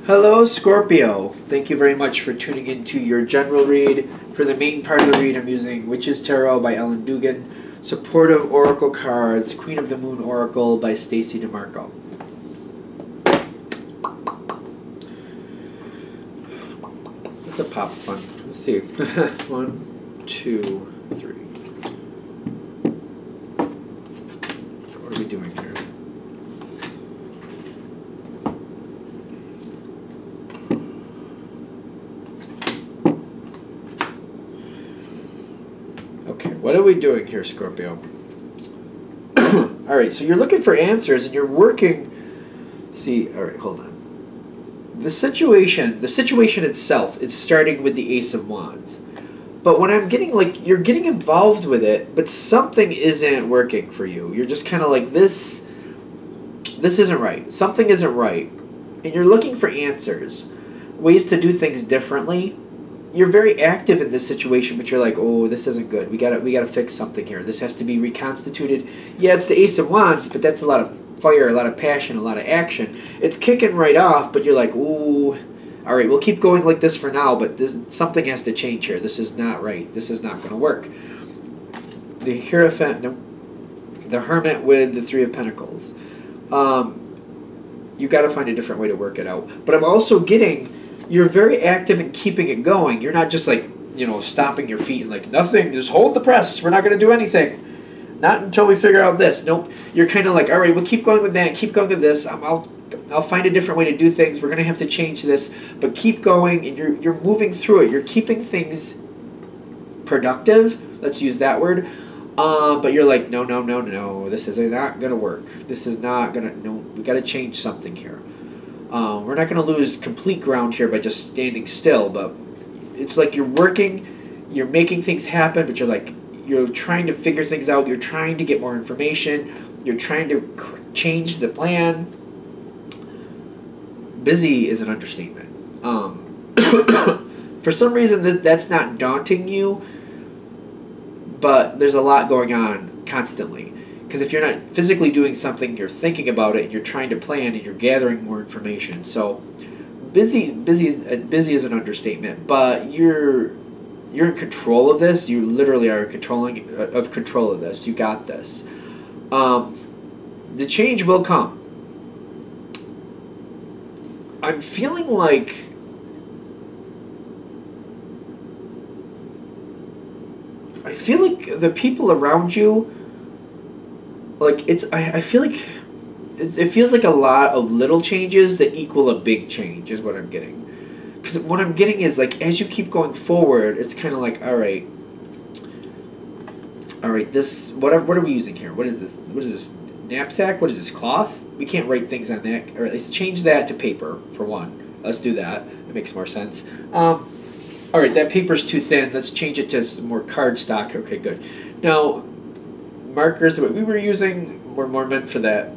Hello, Scorpio. Thank you very much for tuning into your general read. For the main part of the read, I'm using Witch's Tarot by Ellen Dugan, Supportive Oracle Cards, Queen of the Moon Oracle by Stacy DeMarco. It's a pop fun. Let's see. 1, 2, 3. What are we doing here? Okay, what are we doing here, Scorpio? Alright, so you're looking for answers and you're working... See, alright, hold on. The situation itself is starting with the Ace of Wands. But when I'm getting, like, you're getting involved with it, but something isn't working for you. You're just kind of like, this isn't right. Something isn't right. And you're looking for answers, ways to do things differently. You're very active in this situation, but you're like, oh, this isn't good. We gotta fix something here. This has to be reconstituted. Yeah, it's the Ace of Wands, but that's a lot of fire, a lot of passion, a lot of action. It's kicking right off, but you're like, ooh, all right, we'll keep going like this for now, but something has to change here. This is not right. This is not going to work. The Hierophant, the Hermit with the Three of Pentacles. You got to find a different way to work it out. But I'm also getting... You're very active in keeping it going. You're not just like, you know, stomping your feet and like, nothing, just hold the press. We're not going to do anything. Not until we figure out this. Nope. You're kind of like, all right, we'll keep going with that, keep going with this. I'll find a different way to do things. We're going to have to change this, but keep going, and you're moving through it. You're keeping things productive. Let's use that word. But you're like, no, this is not going to work. This is not going to, no, we got to change something here. We're not going to lose complete ground here by just standing still, but it's like you're working, you're making things happen, but you're like, you're trying to figure things out, you're trying to get more information, you're trying to change the plan. Busy is an understatement. For some reason, that's not daunting you, but there's a lot going on constantly. Because if you're not physically doing something, you're thinking about it, and you're trying to plan, and you're gathering more information. So, busy is an understatement. But you're in control of this. You literally are in control of this. You got this. The change will come. I'm feeling like the people around you. Like I feel like it feels like a lot of little changes that equal a big change is what I'm getting. Because what I'm getting is like as you keep going forward, it's kind of like all right, this what are we using here? What is this? What is this knapsack? What is this cloth? We can't write things on that. Or let's change that to paper for one. Let's do that. It makes more sense. All right, that paper's too thin. Let's change it to some more cardstock. Okay, good. Now. Markers that we were using were more meant for that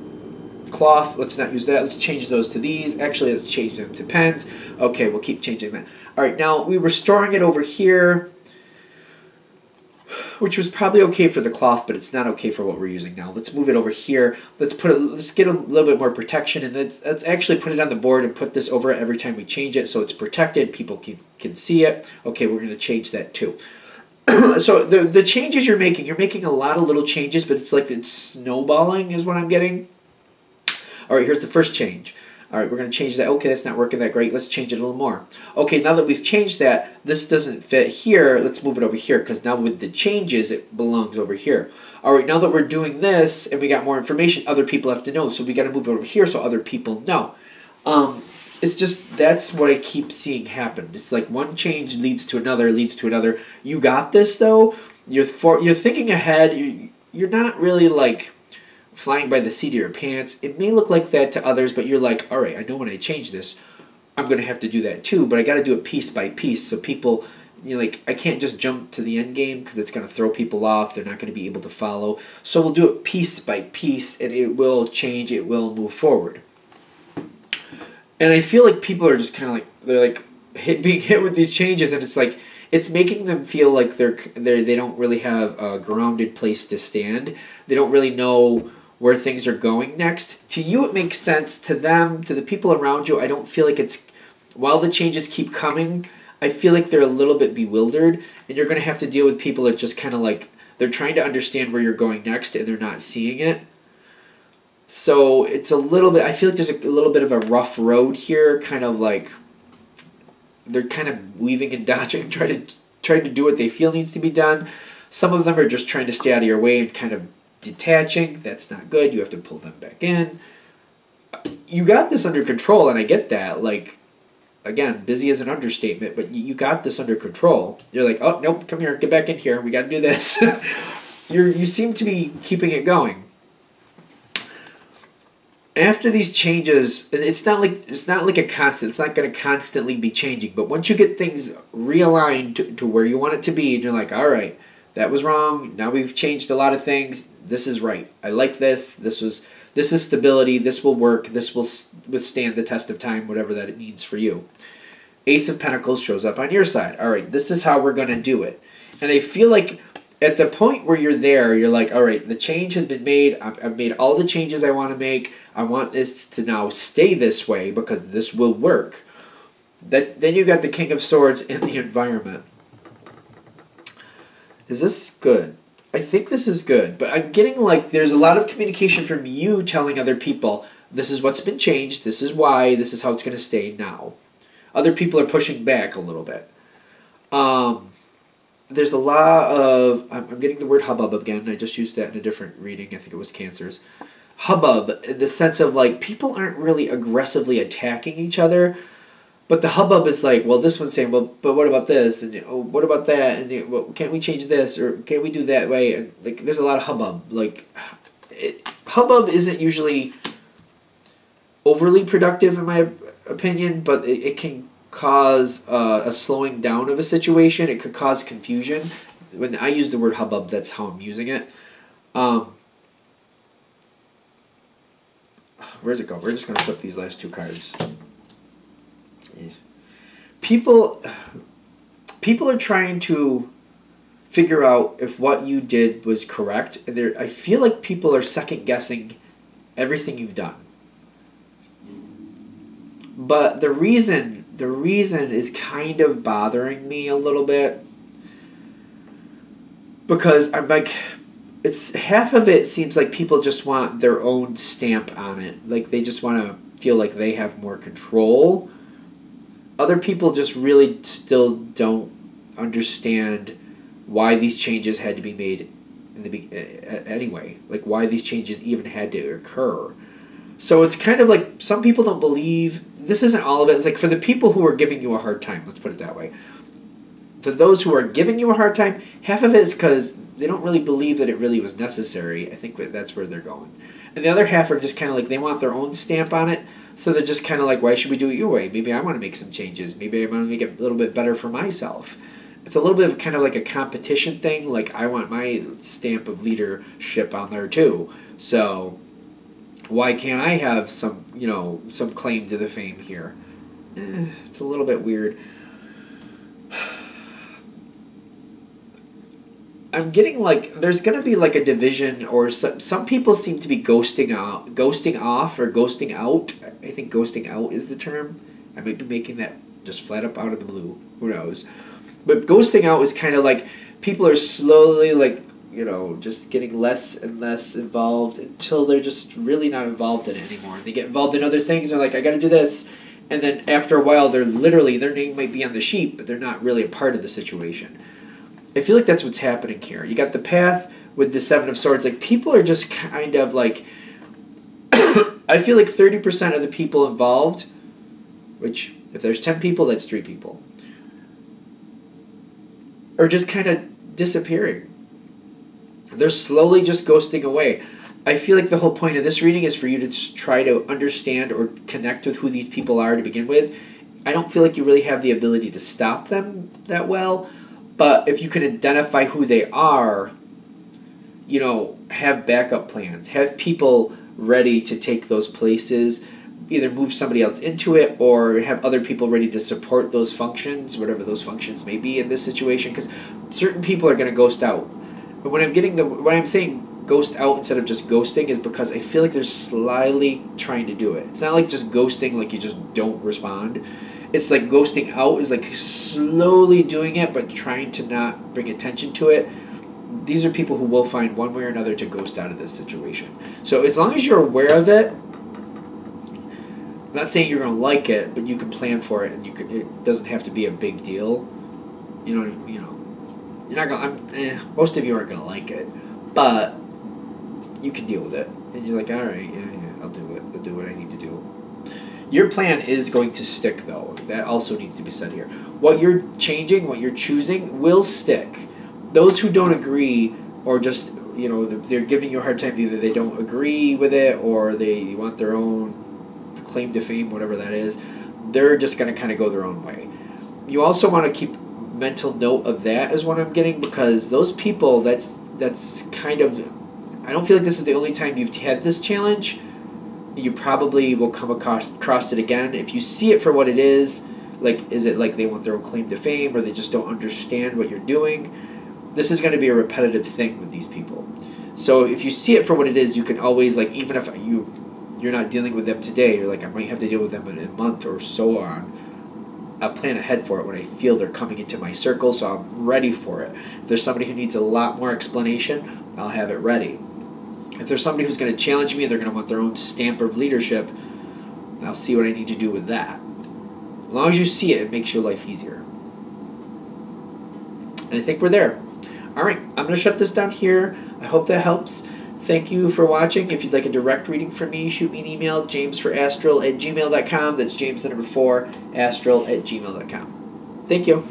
cloth. Let's not use that. Let's change those to these. Actually, let's change them to pens. Okay, we'll keep changing that. All right, now we were storing it over here, which was probably okay for the cloth, but it's not okay for what we're using now. Let's move it over here. Let's get a little bit more protection, and let's actually put it on the board and put this over it every time we change it, so it's protected. People can see it. Okay, we're going to change that too. So the changes you're making a lot of little changes, but it's like it's snowballing is what I'm getting. All right, here's the first change. All right, we're going to change that. Okay, that's not working that great. Let's change it a little more. Okay, now that we've changed that, this doesn't fit here. Let's move it over here because now with the changes, it belongs over here. All right, now that we're doing this and we got more information, other people have to know. So we got to move it over here so other people know. It's just, that's what I keep seeing happen. It's like one change leads to another, leads to another. You got this, though. You're thinking ahead. You're not really, like, flying by the seat of your pants. It may look like that to others, but you're like, all right, I know when I change this, I'm going to have to do that, too. But I got to do it piece by piece so people, you know, like, I can't just jump to the end game because it's going to throw people off. They're not going to be able to follow. So we'll do it piece by piece, and it will change. It will move forward. And I feel like people are just kind of like, they're like being hit with these changes, and it's like, it's making them feel like they don't really have a grounded place to stand. They don't really know where things are going next. To you, it makes sense. To them, to the people around you, I don't feel like it's while the changes keep coming, I feel like they're a little bit bewildered, and you're going to have to deal with people that just kind of like, they're trying to understand where you're going next and they're not seeing it. So it's a little bit, I feel like there's a little bit of a rough road here, kind of like they're kind of weaving and dodging, trying to do what they feel needs to be done. Some of them are just trying to stay out of your way and kind of detaching. That's not good. You have to pull them back in. You got this under control, and I get that. Like, again, busy is an understatement, but you got this under control. You're like, oh, nope, come here, get back in here. We got to do this. You seem to be keeping it going. After these changes, it's not like a constant. It's not going to constantly be changing. But once you get things realigned to where you want it to be, and you're like, all right, that was wrong. Now we've changed a lot of things. This is right. I like this. This is stability. This will work. This will withstand the test of time, whatever that it means for you. Ace of Pentacles shows up on your side. All right, this is how we're going to do it. And I feel like at the point where you're there, you're like, all right, the change has been made. I've made all the changes I want to make. I want this to now stay this way because this will work. Then you got the King of Swords in the environment. Is this good? I think this is good, but I'm getting like there's a lot of communication from you telling other people, this is what's been changed, this is why, this is how it's going to stay now. Other people are pushing back a little bit. There's a lot of, I'm getting the word hubbub again. I just used that in a different reading. I think it was Cancers. Hubbub, in the sense of like people aren't really aggressively attacking each other, but the hubbub is like, well, this one's saying, well, but what about this? And oh, what about that? And well, can't we change this? Or can't we do that way? And like, there's a lot of hubbub. Like, hubbub isn't usually overly productive in my opinion, but it can cause a slowing down of a situation. It could cause confusion. When I use the word hubbub, that's how I'm using it. Where's it go? We're just going to flip these last two cards. Yeah. People are trying to figure out if what you did was correct. I feel like people are second guessing everything you've done. But the reason is kind of bothering me a little bit, because I'm like, it's half of it seems like people just want their own stamp on it. Like they just want to feel like they have more control. Other people just really still don't understand why these changes had to be made in the anyway. Like why these changes even had to occur. So it's kind of like some people don't believe. This isn't all of it. It's like for the people who are giving you a hard time, let's put it that way. For those who are giving you a hard time, half of it is because they don't really believe that it really was necessary. I think that's where they're going. And the other half are just kind of like they want their own stamp on it. So they're just kind of like, why should we do it your way? Maybe I want to make some changes. Maybe I want to make it a little bit better for myself. It's a little bit of kind of like a competition thing. Like I want my stamp of leadership on there too. So why can't I have some, some claim to the fame here? It's a little bit weird. I'm getting like there's gonna be like a division, or some people seem to be ghosting off, or ghosting out. I think ghosting out is the term. I might be making that just flat up out of the blue. Who knows? But ghosting out is kind of like people are slowly like just getting less and less involved until they're just really not involved in it anymore. They get involved in other things. They're like, I got to do this, and then after a while, they're literally their name might be on the sheet, but they're not really a part of the situation. I feel like that's what's happening here. You got the Path with the Seven of Swords. Like, people are just kind of like... I feel like 30% of the people involved, which, if there's 10 people, that's 3 people, are just kind of disappearing. They're slowly just ghosting away. I feel like the whole point of this reading is for you to try to understand or connect with who these people are to begin with. I don't feel like you really have the ability to stop them that well. But if you can identify who they are, have backup plans. Have people ready to take those places, either move somebody else into it or have other people ready to support those functions, whatever those functions may be in this situation, because certain people are going to ghost out. But when I'm saying ghost out instead of just ghosting is because I feel like they're slyly trying to do it. It's not like just ghosting, like you just don't respond. It's like ghosting out is like slowly doing it, but trying to not bring attention to it. These are people who will find one way or another to ghost out of this situation. So as long as you're aware of it, I'm not saying you're going to like it, but you can plan for it, and it doesn't have to be a big deal. You know, you're not going. Most of you aren't going to like it, but you can deal with it, and you're like, all right, yeah, I'll do it. I'll do what I need to do. Your plan is going to stick, though. That also needs to be said here. What you're changing, what you're choosing, will stick. Those who don't agree, or just, they're giving you a hard time, either they don't agree with it, or they want their own claim to fame, whatever that is, they're just going to kind of go their own way. You also want to keep mental note of that, is what I'm getting, because those people, that's kind of, I don't feel like this is the only time you've had this challenge. You probably will come across it again. If you see it for what it is it like they want their own claim to fame, or they just don't understand what you're doing? This is going to be a repetitive thing with these people. So if you see it for what it is, you can always, like, even if you're not dealing with them today, you're like, I might have to deal with them in a month or so on, I'll plan ahead for it when I feel they're coming into my circle, so I'm ready for it. If there's somebody who needs a lot more explanation, I'll have it ready. If there's somebody who's going to challenge me, they're going to want their own stamp of leadership, I'll see what I need to do with that. As long as you see it, it makes your life easier. And I think we're there. All right, I'm going to shut this down here. I hope that helps. Thank you for watching. If you'd like a direct reading from me, shoot me an email, jamesforastral@gmail.com. That's James, the number 4, astral@gmail.com. Thank you.